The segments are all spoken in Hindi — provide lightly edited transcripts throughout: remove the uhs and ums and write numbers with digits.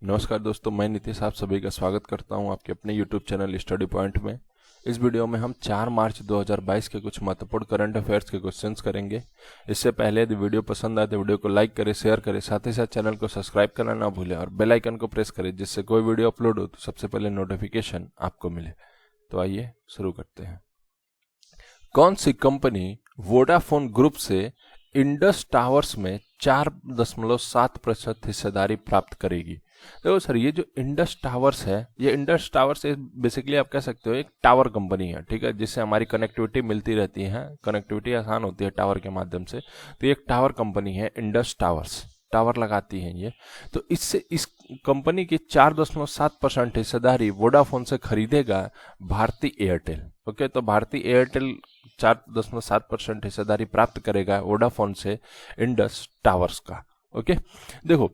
नमस्कार दोस्तों, मैं नीतीश आप सभी का स्वागत करता हूं आपके अपने YouTube चैनल स्टडी पॉइंट में। इस वीडियो में हम 4 मार्च 2022 के कुछ महत्वपूर्ण करंट अफेयर्स के क्वेश्चंस करेंगे। इससे पहले यदि वीडियो पसंद आए तो वीडियो को लाइक करें, शेयर करें, साथ ही साथ चैनल को सब्सक्राइब करना ना भूलें और बेल आइकन को प्रेस करें, जिससे कोई वीडियो अपलोड हो तो सबसे पहले नोटिफिकेशन आपको मिले। तो आइए शुरू करते हैं। कौन सी कंपनी वोडाफोन ग्रुप से इंडस टावर्स में 4.7% हिस्सेदारी प्राप्त करेगी? देखो सर, ये जो इंडस टावर्स है, ये इंडस टावर्स बेसिकली आप कह सकते हो एक टावर कंपनी है, ठीक है, जिससे हमारी कनेक्टिविटी मिलती रहती है, कनेक्टिविटी आसान होती है टावर के माध्यम से। तो ये एक टावर कंपनी है, इंडस टावर्स, टावर लगाती है ये। तो इससे इस कंपनी की 4.7% हिस्सेदारी वोडाफोन से खरीदेगा भारती एयरटेल। ओके, तो भारती एयरटेल 4.7% हिस्सेदारी प्राप्त करेगा वोडाफोन से इंडस टावर्स का। ओके, देखो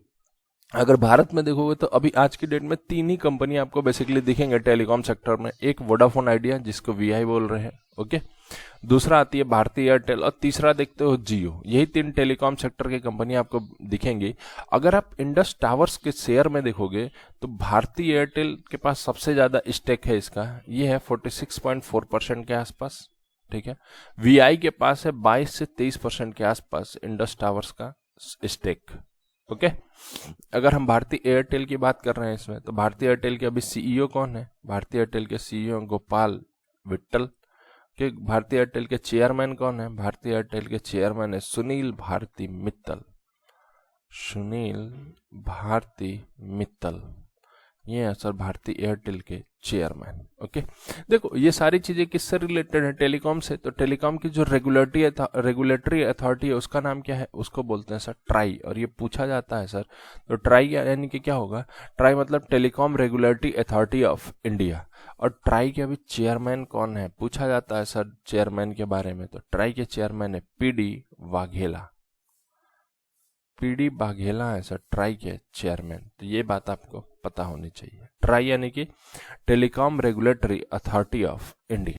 अगर भारत में देखोगे तो अभी आज की डेट में 3 ही कंपनी आपको बेसिकली दिखेंगे टेलीकॉम सेक्टर में। एक वोडाफोन आइडिया, जिसको वीआई बोल रहे हैं, ओके, दूसरा आती है भारती एयरटेल और तीसरा देखते हो जियो। यही 3 टेलीकॉम सेक्टर की कंपनी आपको दिखेंगी। अगर आप इंडस टावर्स के शेयर में देखोगे तो भारती एयरटेल के पास सबसे ज्यादा स्टेक है इसका, ये है 46.4% के आसपास, ठीक है। वीआई के पास है 22 से 23% के आसपास इंडस टावर्स का स्टेक। ओके, अगर हम भारती एयरटेल की बात कर रहे हैं इसमें, तो भारती एयरटेल के अभी सीईओ कौन है? भारती एयरटेल के सीईओ गोपाल विट्टल। के भारती एयरटेल के चेयरमैन कौन है? भारती एयरटेल के चेयरमैन है सुनील भारती मित्तल। सुनील भारती मित्तल, ये है सर भारती एयरटेल के चेयरमैन। ओके, देखो ये सारी चीजें किससे रिलेटेड है? टेलीकॉम से। तो टेलीकॉम की जो रेगुलेटरी अथॉरिटी है उसका नाम क्या है? उसको बोलते हैं सर ट्राई। और ये पूछा जाता है सर, तो ट्राई यानी कि क्या होगा? ट्राई मतलब telecom regulatory authority of India. और ट्राई के अभी चेयरमैन कौन है पूछा जाता है सर चेयरमैन के बारे में, तो ट्राई के चेयरमैन है पीडी वाघेला। पीडी वाघेला है सर ट्राई के चेयरमैन। तो ये बात आपको पता होनी चाहिए। ट्राई यानी कि telecom regulatory authority of India.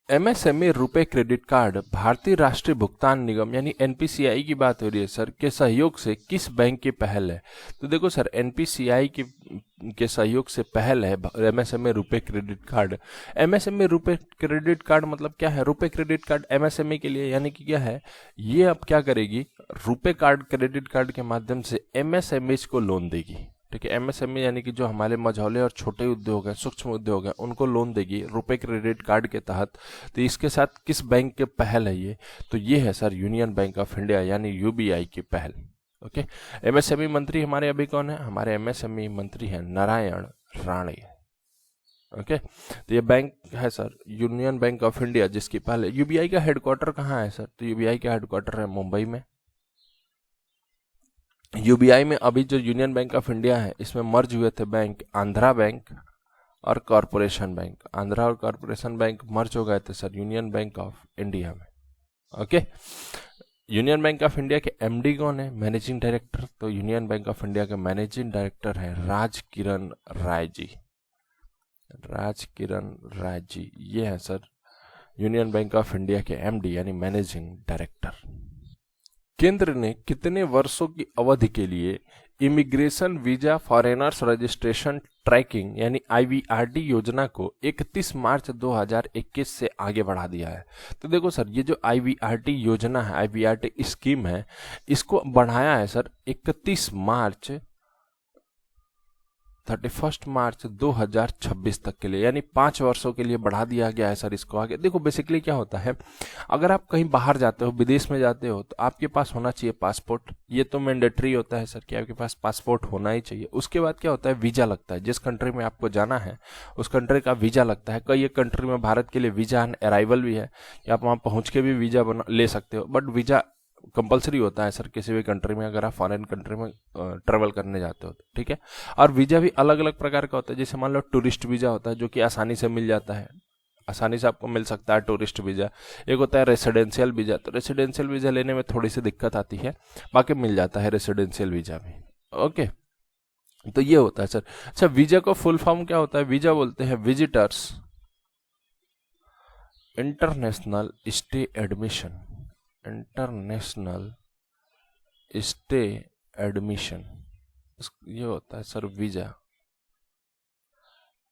MSME रुपए क्रेडिट कार्ड भारतीय राष्ट्रीय भुगतान निगम यानी एनपीसीआई की बात हो रही है सर, के सहयोग से किस बैंक की पहल है? तो देखो सर, एनपीसीआई के सहयोग से पहल है एमएसएमई रुपए क्रेडिट कार्ड। एमएसएमई रुपए क्रेडिट कार्ड मतलब क्या है? रुपए क्रेडिट कार्ड एमएसएमई के लिए, यानी कि क्या है, ये अब क्या करेगी? रुपए कार्ड, क्रेडिट कार्ड के माध्यम से एमएसएमईज को लोन देगी, ठीक है। एमएसएमई यानी कि जो हमारे मझौले और छोटे उद्योग हैं, सूक्ष्म उद्योग हैं, उनको लोन देगी रुपए क्रेडिट कार्ड के तहत। तो इसके साथ किस बैंक के पहल है ये? तो ये है sir union bank of India यानी यूबीआई की पहल। ओके, एमएसएमई मंत्री हमारे अभी कौन है? हमारे एमएसएमई मंत्री हैं नारायण राणे। ओके, तो ये बैंक है sir union bank of India, जिसकी पहल है। यूबीआई का हेडक्वार्टर कहाँ है सर? तो यूबीआई का हेडक्वार्टर है मुंबई में। यूबीआई में अभी जो यूनियन बैंक ऑफ इंडिया है, इसमें मर्ज हुए थे बैंक आंध्रा बैंक और कॉरपोरेशन बैंक। आंध्रा और कॉरपोरेशन बैंक मर्ज हो गए थे sir union bank of India में। Okay, union bank of India के एमडी कौन है? Managing director. तो यूनियन बैंक ऑफ इंडिया के मैनेजिंग डायरेक्टर है राज किरण राय जी। राज किरण राय जी, ये है sir union bank of India के एमडी यानी मैनेजिंग डायरेक्टर। केंद्र ने कितने वर्षों की अवधि के लिए immigration visa foreigners registration tracking यानी आईवीआरटी योजना को 31 मार्च 2021 से आगे बढ़ा दिया है? तो देखो सर, ये जो आईवीआरटी योजना है, आईवीआरटी स्कीम है, इसको बढ़ाया है सर 31 मार्च 31 मार्च 2026 तक के लिए, यानी 5 वर्षों के लिए बढ़ा दिया गया है सर इसको आगे। देखो बेसिकली क्या होता है, अगर आप कहीं बाहर जाते हो, विदेश में जाते हो, तो आपके पास होना चाहिए पासपोर्ट। ये तो मैंडेटरी होता है सर कि आपके पास पासपोर्ट होना ही चाहिए। उसके बाद क्या होता है, वीजा लगता है। जिस कंट्री में आपको जाना है उस कंट्री का वीजा लगता है। कई एक कंट्री में भारत के लिए वीजा ऑन अराइवल भी है, कि आप वहाँ पहुँच के भी वीजा ले सकते हो, बट वीजा कंपलसरी होता है सर किसी भी कंट्री में, अगर आप फॉरेन कंट्री में ट्रेवल करने जाते हो तो, ठीक है। और वीजा भी अलग अलग प्रकार का होता है। जैसे मान लो टूरिस्ट वीजा होता है, जो कि आसानी से मिल जाता है, आसानी से आपको मिल सकता है टूरिस्ट वीजा। एक होता है रेसिडेंशियल वीजा, तो रेसिडेंशियल वीजा लेने में थोड़ी सी दिक्कत आती है, बाकी मिल जाता है रेसिडेंशियल वीजा भी। ओके, तो ये होता है सर। अच्छा, वीजा का फुल फॉर्म क्या होता है? वीजा बोलते हैं visitors international stay admission. International stay admission, ये होता है sir visa,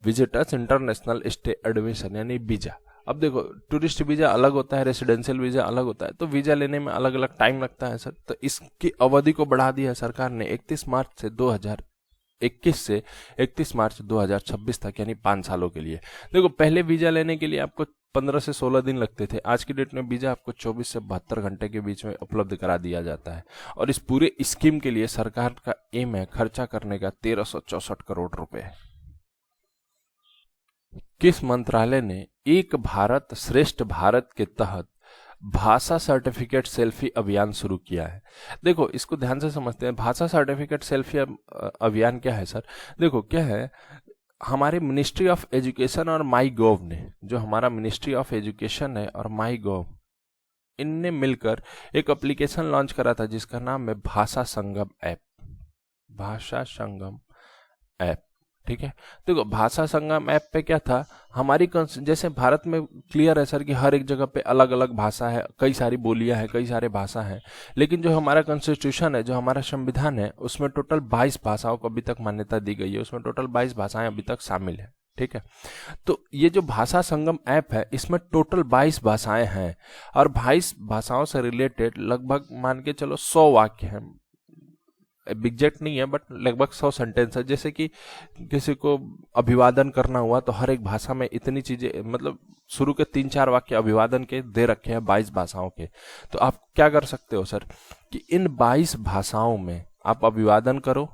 visitors international stay admission यानी वीजा। अब देखो टूरिस्ट वीजा अलग होता है, रेसिडेंशियल वीजा अलग होता है, तो वीजा लेने में अलग अलग टाइम लगता है सर। तो इसकी अवधि को बढ़ा दिया है सरकार ने 31 मार्च से 2026 तक, यानी 5 सालों के लिए। देखो पहले वीजा लेने के लिए आपको 15 से 16 दिन लगते थे, आज की डेट में वीजा आपको 24 से 72 घंटे के बीच में उपलब्ध करा दिया जाता है। और इस पूरे स्कीम के लिए सरकार का एम है खर्चा करने का 1364 करोड़ रुपए। किस मंत्रालय ने एक भारत श्रेष्ठ भारत के तहत भाषा सर्टिफिकेट सेल्फी अभियान शुरू किया है? देखो इसको ध्यान से समझते हैं। भाषा सर्टिफिकेट सेल्फी अभियान क्या है सर? देखो क्या है, हमारे मिनिस्ट्री ऑफ एजुकेशन और माई गोव ने, जो हमारा मिनिस्ट्री ऑफ एजुकेशन है और माई गोव, इनने मिलकर एक एप्लीकेशन लॉन्च करा था जिसका नाम है भाषा संगम ऐप। भाषा संगम ऐप, ठीक है। देखो भाषा संगम ऐप पे क्या था, हमारी जैसे भारत में क्लियर है सर कि हर एक जगह पे अलग अलग भाषा है, कई सारी बोलियां हैं, कई सारे भाषा हैं, लेकिन जो हमारा कॉन्स्टिट्यूशन है, जो हमारा संविधान है, उसमें टोटल 22 भाषाओं को अभी तक मान्यता दी गई है, उसमें टोटल 22 भाषाएं अभी तक शामिल है, ठीक है। तो ये जो भाषा संगम ऐप है, इसमें टोटल 22 भाषाएं हैं और 22 भाषाओं से रिलेटेड लगभग मान के चलो 100 वाक्य हैं, एग्जैक्ट नहीं है बट लगभग 100 सेंटेंस है। जैसे कि किसी को अभिवादन करना हुआ तो हर एक भाषा में इतनी चीजें, मतलब शुरू के 3-4 वाक्य अभिवादन के दे रखे हैं 22 भाषाओं के। तो आप क्या कर सकते हो सर कि इन 22 भाषाओं में आप अभिवादन करो,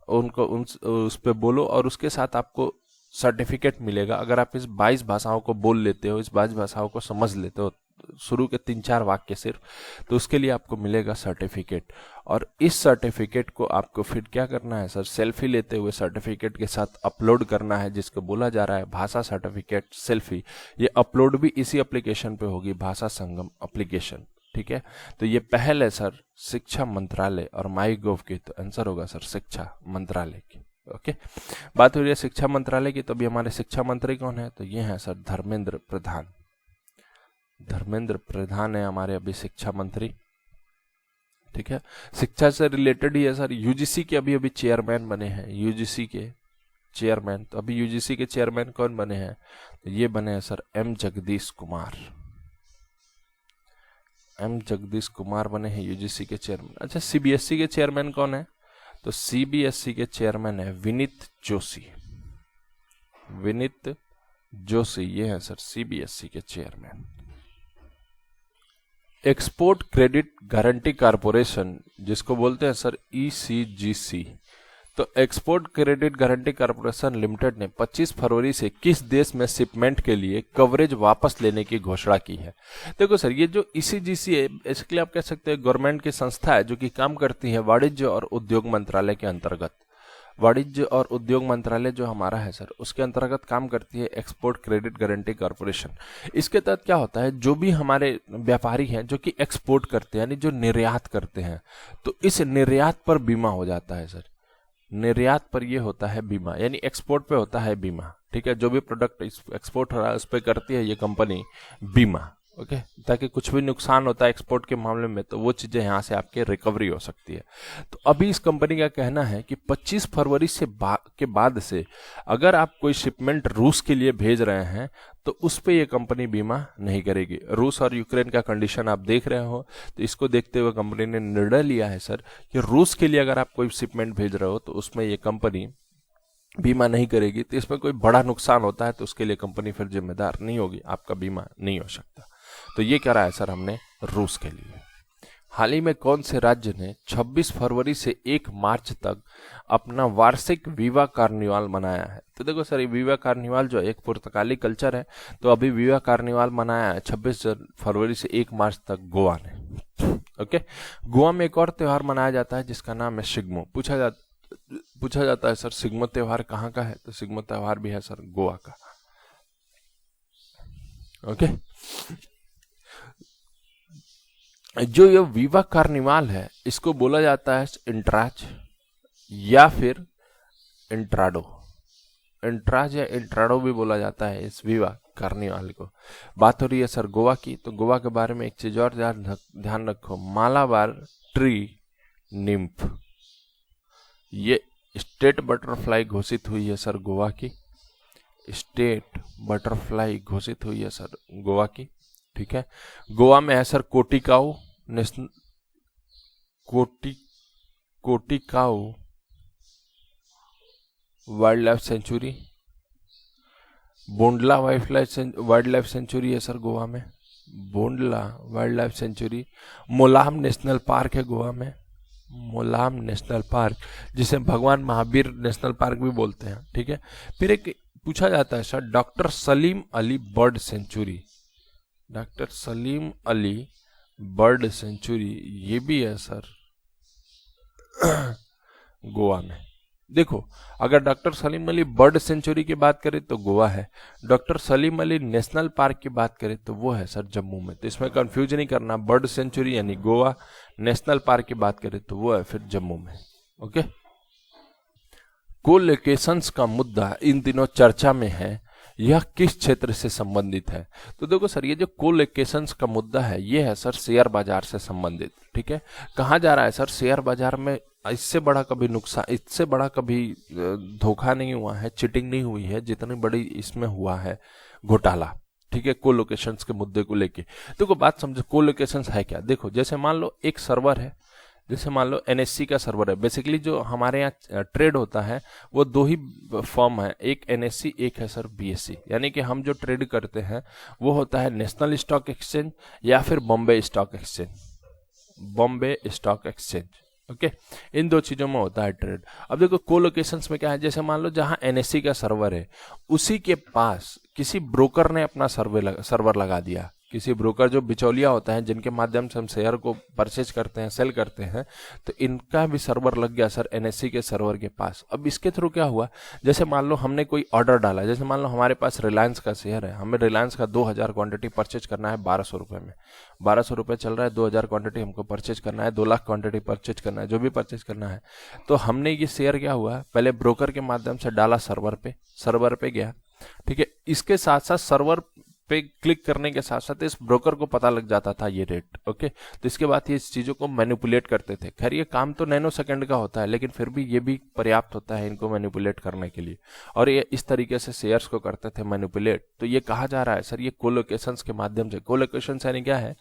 उनको उस पे बोलो और उसके साथ आपको सर्टिफिकेट मिलेगा। अगर आप इस 22 भाषाओं को बोल लेते हो, इस 22 भाषाओं को समझ लेते हो, शुरू के 3-4 वाक्य सिर्फ, तो उसके लिए आपको मिलेगा सर्टिफिकेट। और इस सर्टिफिकेट को आपको फिर क्या करना है सर, सेल्फी लेते हुए सर्टिफिकेट के साथ अपलोड करना है, जिसको बोला जा रहा है भाषा सर्टिफिकेट सेल्फी। ये अपलोड भी इसी एप्लीकेशन पे होगी, भाषा संगम एप्लीकेशन, ठीक है। तो ये पहल है सर शिक्षा मंत्रालय और माई गोव की, तो आंसर होगा सर शिक्षा मंत्रालय की। ओके, बात हो रही है शिक्षा मंत्रालय की, तो अभी हमारे शिक्षा मंत्री कौन है? तो ये है सर धर्मेंद्र प्रधान। धर्मेंद्र प्रधान है हमारे अभी शिक्षा मंत्री, ठीक है। शिक्षा से रिलेटेड ही है सर। यूजीसी के अभी अभी चेयरमैन बने हैं, यूजीसी के चेयरमैन। तो अभी यूजीसी के चेयरमैन कौन बने हैं? तो ये बने हैं sir M Jagdish Kumar. M Jagdish Kumar बने हैं यूजीसी के चेयरमैन। अच्छा, सीबीएसई के चेयरमैन कौन है? तो सीबीएसई के चेयरमैन है विनीत जोशी। विनीत जोशी, ये है सर सीबीएसई के chairman. Export credit guarantee corporation, जिसको बोलते हैं सर ईसीजीसी, तो export credit guarantee corporation limited ने 25 फरवरी से किस देश में शिपमेंट के लिए कवरेज वापस लेने की घोषणा की है? देखो सर, ये जो ईसीजीसी है, इसके आप कह सकते हैं गवर्नमेंट की संस्था है जो कि काम करती है वाणिज्य और उद्योग मंत्रालय के अंतर्गत। वाणिज्य और उद्योग मंत्रालय जो हमारा है सर, उसके अंतर्गत काम करती है एक्सपोर्ट क्रेडिट गारंटी कॉर्पोरेशन। इसके तहत क्या होता है, जो भी हमारे व्यापारी हैं जो कि एक्सपोर्ट करते हैं, यानी जो निर्यात करते हैं, तो इस निर्यात पर बीमा हो जाता है सर। निर्यात पर ये होता है बीमा, यानी एक्सपोर्ट पे होता है बीमा, ठीक है। जो भी प्रोडक्ट एक्सपोर्ट हो रहा है उस पर करती है ये कंपनी बीमा, ओके, ताकि कुछ भी नुकसान होता है एक्सपोर्ट के मामले में तो वो चीजें यहाँ से आपके रिकवरी हो सकती है। तो अभी इस कंपनी का कहना है कि 25 फरवरी से के बाद से अगर आप कोई शिपमेंट रूस के लिए भेज रहे हैं तो उस पे ये कंपनी बीमा नहीं करेगी। रूस और यूक्रेन का कंडीशन आप देख रहे हो, तो इसको देखते हुए कंपनी ने निर्णय लिया है सर कि रूस के लिए अगर आप कोई शिपमेंट भेज रहे हो तो उसमें ये कंपनी बीमा नहीं करेगी। तो इसमें कोई बड़ा नुकसान होता है तो उसके लिए कंपनी फिर जिम्मेदार नहीं होगी, आपका बीमा नहीं हो सकता। तो ये करा है सर हमने रूस के लिए। हाल ही में कौन से राज्य ने 26 फरवरी से 1 मार्च तक अपना वार्षिक विवा कार्निवाल मनाया है? तो देखो सर, ये विवा कार्निवाल जो एक पुर्तगाली कल्चर है, तो अभी विवा कार्निवाल मनाया है 26 फरवरी से 1 मार्च तक गोवा ने। ओके, गोवा में एक और त्योहार मनाया जाता है जिसका नाम है सिग्मो। पूछा जाता है सर सिग्मो त्योहार कहाँ का है? तो सिग्मो त्योहार भी है सर गोवा का। ओके, जो ये विवा कार्निवाल है इसको बोला जाता है इंट्राज या फिर इंट्राडो। इंट्राज या इंट्राडो भी बोला जाता है इस विवा कार्निवाल को। बात हो रही है सर गोवा की, तो गोवा के बारे में एक चीज और ध्यान रखो, मालाबार ट्री निम्फ, ये स्टेट बटरफ्लाई घोषित हुई है सर गोवा की, स्टेट बटरफ्लाई घोषित हुई है सर गोवा की, ठीक है। गोवा में है sir Cotigao national, Cotigao wild life sanctuary, Bondla wild life sanctuary है सर गोवा में, Bondla wild life sanctuary. Mollem national park है गोवा में, मोलाम नेशनल पार्क, जिसे भगवान महावीर नेशनल पार्क भी बोलते हैं, ठीक है। फिर एक पूछा जाता है sir doctor Salim Ali bird sanctuary, doctor Salim Ali bird sanctuary, ये भी है सर गोवा में। देखो अगर doctor Salim Ali bird sanctuary की बात करें तो गोवा है, doctor Salim Ali national park की बात करें तो वो है सर जम्मू में। तो इसमें कंफ्यूज नहीं करना, बर्ड सेंचुरी यानी गोवा, नेशनल पार्क की बात करें तो वो है फिर जम्मू में। ओके, कोलोकेशंस का मुद्दा इन दिनों चर्चा में है, यह किस क्षेत्र से संबंधित है? तो देखो सर ये जो कोलोकेशंस का मुद्दा है ये है सर शेयर बाजार से संबंधित, ठीक है। कहाँ जा रहा है सर? शेयर बाजार में इससे बड़ा कभी नुकसान, इससे बड़ा कभी धोखा नहीं हुआ है, चिटिंग नहीं हुई है जितनी बड़ी इसमें हुआ है घोटाला, ठीक है, कोलोकेशंस के मुद्दे को लेके। देखो बात समझो, कोलोकेशंस है क्या? देखो जैसे मान लो एक सर्वर है, जैसे मान लो एनएससी का सर्वर है। बेसिकली जो हमारे यहाँ ट्रेड होता है वो दो ही फॉर्म है, एक एनएससी एक है सर बीएससी। यानी कि हम जो ट्रेड करते हैं वो होता है नेशनल स्टॉक एक्सचेंज या फिर Bombay stock exchange, Bombay stock exchange. Okay, इन दो चीजों में होता है ट्रेड। अब देखो कोलोकेशंस में क्या है, जैसे मान लो जहां एनएससी का सर्वर है उसी के पास किसी ब्रोकर ने अपना सर्वर लगा दिया, किसी ब्रोकर जो बिचौलिया होता है जिनके माध्यम से हम शेयर को परचेज करते हैं, सेल करते हैं, तो इनका भी सर्वर लग गया सर एनएससी के सर्वर के पास। अब इसके थ्रू क्या हुआ, जैसे मान लो हमने कोई ऑर्डर डाला, जैसे मान लो हमारे पास रिलायंस का शेयर है, हमें रिलायंस का 2000 क्वांटिटी परचेज करना है 1200 रुपये में, 1200 रुपये चल रहा है, 2000 क्वांटिटी हमको परचेज करना है, 2 लाख क्वांटिटी परचेज करना है, जो भी परचेज करना है। तो हमने ये शेयर क्या हुआ, पहले ब्रोकर के माध्यम से डाला सर्वर पे गया, ठीक है। इसके साथ साथ सर्वर पे क्लिक करने के साथ साथ इस ब्रोकर को पता लग जाता था ये रेट। ओके, तो इसके बाद ये इस चीजों को मैनिपुलेट करते थे। खैर ये काम तो नैनो सेकंड का होता है, लेकिन फिर भी ये भी पर्याप्त होता है इनको मैनिपुलेट करने के लिए, और ये इस तरीके से शेयर्स को करते थे मैनिपुलेट। तो ये कहा जा रहा है सर ये कोलोकेशंस के माध्यम से। कोलोकेशंस यानी क्या है,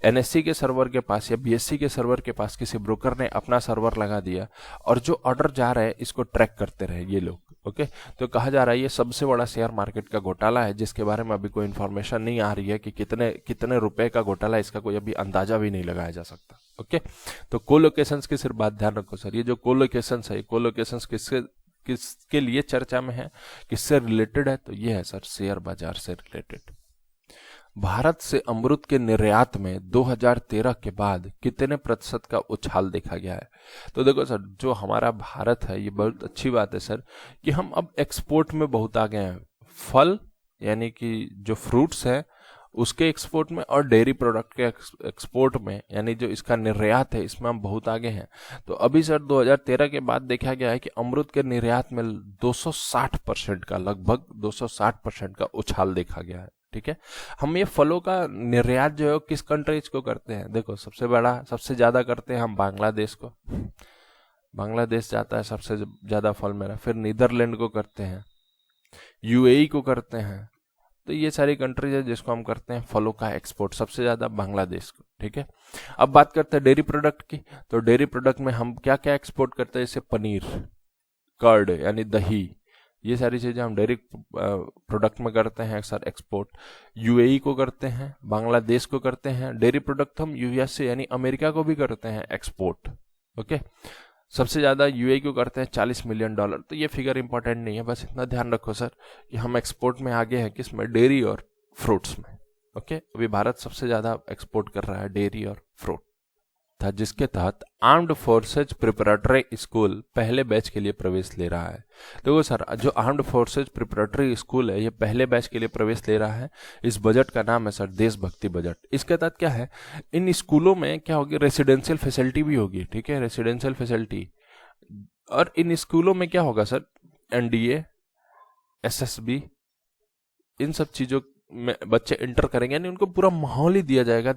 एनएससी के सर्वर के पास या बीएससी के सर्वर के पास किसी ब्रोकर ने अपना सर्वर लगा दिया और जो ऑर्डर जा रहा है इसको ट्रैक करते रहे ये लोग। ओके, तो कहा जा रहा है ये सबसे बड़ा शेयर मार्केट का घोटाला है, जिसके बारे में अभी कोई इन्फॉर्मेशन नहीं आ रही है कि कितने रुपए का घोटाला, इसका कोई अभी अंदाजा भी नहीं लगाया जा सकता। ओके, तो कोलोकेशंस की सिर्फ बात ध्यान रखो सर, ये जो कोलोकेशंस है, कोलोकेशंस किसके लिए चर्चा में है, किससे रिलेटेड है? तो ये है सर शेयर बाजार से रिलेटेड। भारत से अमरूद के निर्यात में 2013 के बाद कितने प्रतिशत का उछाल देखा गया है? तो देखो सर जो हमारा भारत है, ये बहुत अच्छी बात है सर कि हम अब एक्सपोर्ट में बहुत आगे हैं। फल यानी कि जो फ्रूट्स हैं उसके एक्सपोर्ट में और डेयरी प्रोडक्ट के एक्सपोर्ट में, यानी जो इसका निर्यात है इसमें हम बहुत आगे हैं। तो अभी सर 2013 के बाद देखा गया है कि अमरूद के निर्यात में 260% का, लगभग 260% का उछाल देखा गया है। ठीक है, हम ये फलों का निर्यात जो है किस कंट्रीज को करते हैं? देखो सबसे ज्यादा करते हैं हम बांग्लादेश को, बांग्लादेश जाता है सबसे ज्यादा फल मेरा, फिर नीदरलैंड को करते हैं, यूएई को करते हैं। तो ये सारी कंट्रीज है जिसको हम करते हैं फलों का एक्सपोर्ट, सबसे ज्यादा बांग्लादेश को। ठीक है, अब बात करते हैं डेयरी प्रोडक्ट की। तो डेयरी प्रोडक्ट में हम क्या क्या एक्सपोर्ट करते हैं? जैसे पनीर, कर्ड यानी दही, ये सारी चीजें हम डेयरी प्रोडक्ट में करते हैं सर एक्सपोर्ट। यूएई को करते हैं, बांग्लादेश को करते हैं। डेयरी प्रोडक्ट हम यूएसए यानी अमेरिका को भी करते हैं एक्सपोर्ट। ओके, सबसे ज्यादा यूएई को करते हैं $40 मिलियन। तो ये फिगर इंपॉर्टेंट नहीं है, बस इतना ध्यान रखो सर कि हम एक्सपोर्ट में आगे हैं, किसमें? डेयरी और फ्रूट्स में। ओके, अभी भारत सबसे ज्यादा एक्सपोर्ट कर रहा है डेयरी और फ्रूट था, जिसके तहत आर्म्ड फोर्सेज प्रिपरेटरी स्कूल पहले बैच के लिए प्रवेश ले रहा है। देखो सर जो आर्म्ड फोर्सेज प्रिपरेटरी स्कूल है ये पहले बैच के लिए प्रवेश ले रहा है। इस बजट का नाम है सर देशभक्ति बजट। इसके तहत क्या है, इन स्कूलों में क्या होगी, रेसिडेंशियल फैसिलिटी भी होगी। ठीक है, रेसिडेंशियल फैसिलिटी। और इन स्कूलों में क्या होगा सर, एनडीए, एसएसबी, इन सब चीजों में बच्चे इंटर करेंगे, यानी उनको पूरा माहौल ही दिया जाएगा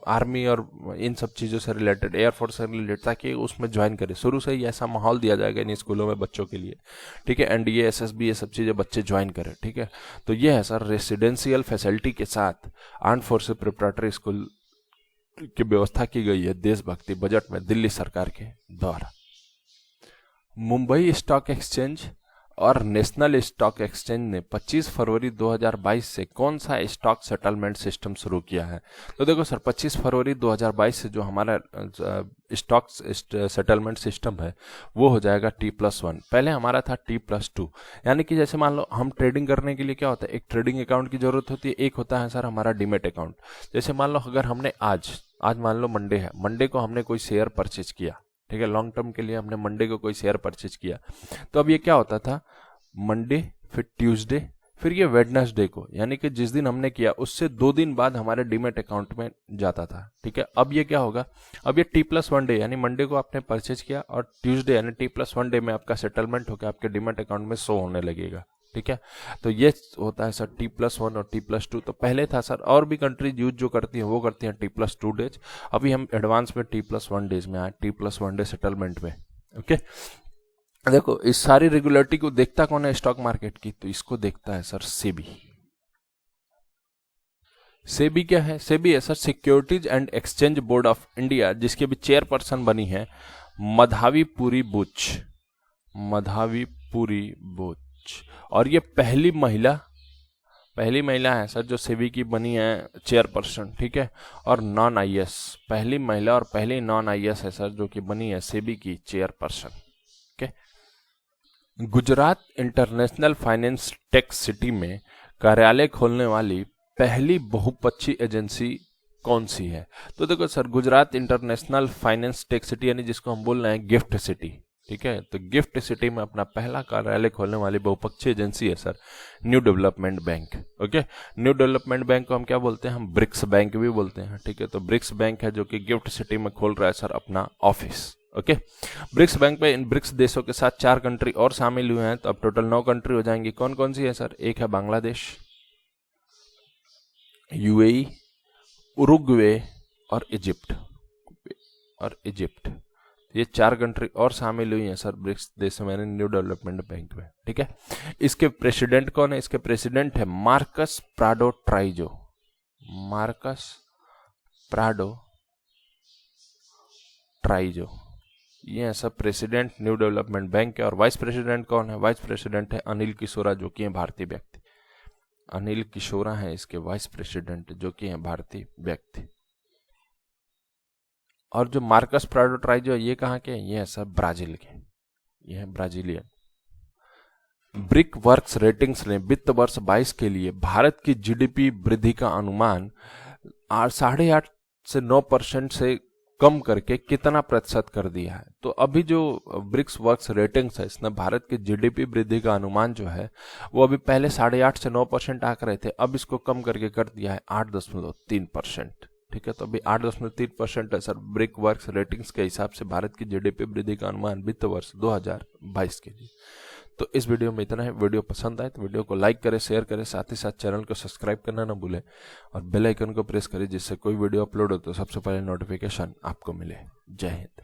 आर्मी और इन सब चीज़ों से रिलेटेड, एयरफोर्स से रिलेटेड, ताकि उसमें ज्वाइन करें। शुरू से ही ऐसा माहौल दिया जाएगा इन स्कूलों में बच्चों के लिए, ठीक है। एनडीए, एसएसबी, ये सब चीज़ें बच्चे ज्वाइन करें, ठीक है। तो ये है सर रेसिडेंशियल फैसिलिटी के साथ आर्म फोर्सेस प्रिपरेटरी स्कूल की व्यवस्था की गई है देशभक्ति बजट में दिल्ली सरकार के द्वारा। मुंबई स्टॉक एक्सचेंज और नेशनल स्टॉक एक्सचेंज ने 25 फरवरी 2022 से कौन सा स्टॉक सेटलमेंट सिस्टम शुरू किया है? तो देखो सर, 25 फरवरी 2022 से जो हमारा स्टॉक सेटलमेंट सिस्टम है वो हो जाएगा T+1। पहले हमारा था T+2, यानी कि जैसे मान लो हम ट्रेडिंग करने के लिए क्या होता है, एक ट्रेडिंग अकाउंट की जरूरत होती है, एक होता है सर हमारा डीमेट अकाउंट। जैसे मान लो अगर हमने आज मान लो मंडे है, मंडे को हमने कोई शेयर परचेज किया, ठीक है, लॉन्ग टर्म के लिए हमने मंडे को कोई शेयर परचेज किया, तो अब ये क्या होता था, मंडे फिर ट्यूसडे फिर ये वेडनेसडे को, यानी कि जिस दिन हमने किया उससे 2 दिन बाद हमारे डीमेट अकाउंट में जाता था, ठीक है। अब ये क्या होगा, अब ये T+1 डे, यानी मंडे को आपने परचेज किया और ट्यूसडे यानी T+1 डे में आपका सेटलमेंट होकर आपके डीमेट अकाउंट में शो होने लगेगा, ठीक है। तो ये होता है सर T+1 और T+2। तो पहले था सर, और भी कंट्रीज यूज जो करती हैं वो करती हैं T+2 डेज, अभी हम एडवांस में T+1 डेज में आए, T+1 डे सेटलमेंट में, ओके। देखो इस सारी रेगुलेटरी को देखता कौन है स्टॉक मार्केट की? तो इसको देखता है सर सेबी। सेबी क्या है? सेबी है sir securities and exchange board of India, जिसके भी चेयरपर्सन बनी है मधावीपुरी बुच, मधावीपुरी बुच। और ये पहली महिला है सर जो सेबी की बनी है चेयरपर्सन, ठीक है। और नॉन आईएएस, पहली महिला और पहली नॉन आईएएस है सर जो कि बनी है सेबी की chairperson, okay. Gujarat international finance tech city में कार्यालय खोलने वाली पहली बहुपक्षीय एजेंसी कौन सी है? तो देखो sir, Gujarat international finance tech city, यानी जिसको हम बोल रहे हैं गिफ्ट सिटी, ठीक है। तो गिफ्ट सिटी में अपना पहला कार्यालय खोलने वाली बहुपक्षीय एजेंसी है sir new development bank, okay. New development bank को हम क्या बोलते हैं? हम ब्रिक्स बैंक भी बोलते हैं, ठीक है। तो ब्रिक्स बैंक है जो कि गिफ्ट सिटी में खोल रहा है सर अपना ऑफिस, ओके। ब्रिक्स बैंक में इन ब्रिक्स देशों के साथ 4 कंट्री और शामिल हुए हैं, तो अब टोटल 9 कंट्री हो जाएंगी। कौन कौन सी है सर? एक है बांग्लादेश, यूएई, उरुग्वे और इजिप्ट। ये 4 कंट्री और शामिल हुई हैं सर ब्रिक्स देशों में न्यू डेवलपमेंट बैंक में, ठीक है। इसके प्रेसिडेंट कौन है? इसके प्रेसिडेंट है मार्कस प्राडो ट्राइजो, मार्कस प्राडो ट्राइजो, ये है सब प्रेसिडेंट न्यू डेवलपमेंट बैंक के। और वाइस प्रेसिडेंट कौन है? वाइस प्रेसिडेंट है अनिल किशोरा, जो कि है भारतीय व्यक्ति। अनिल किशोरा है इसके वाइस प्रेसिडेंट, जो कि है भारतीय व्यक्ति। और जो मार्कस प्राडो ट्राइजो, ये कहाँ के? ये है सब ब्राजील के, ये है ब्राजीलियन। ब्रिक वर्क्स रेटिंग्स ने वित्त वर्ष 22 के लिए भारत की जीडीपी वृद्धि का अनुमान 8.5 से 9% से कम करके कितना प्रतिशत कर दिया है? तो अभी जो ब्रिक्स वर्क्स रेटिंग्स है, इसने भारत की जीडीपी वृद्धि का अनुमान जो है वो अभी पहले 8.5 से 9% आंक रहे थे, अब इसको कम करके कर दिया है 8.3%, ठीक है। तो अभी 8.3% है सर ब्रिक वर्क्स रेटिंग्स के हिसाब से भारत की जीडीपी वृद्धि का अनुमान वित्त वर्ष 2022 के लिए। तो इस वीडियो में इतना है। वीडियो पसंद आए तो वीडियो को लाइक करें, शेयर करें, साथ ही साथ चैनल को सब्सक्राइब करना ना भूलें और बेल आइकन को प्रेस करें, जिससे कोई वीडियो अपलोड हो तो सबसे पहले नोटिफिकेशन आपको मिले। जय हिंद।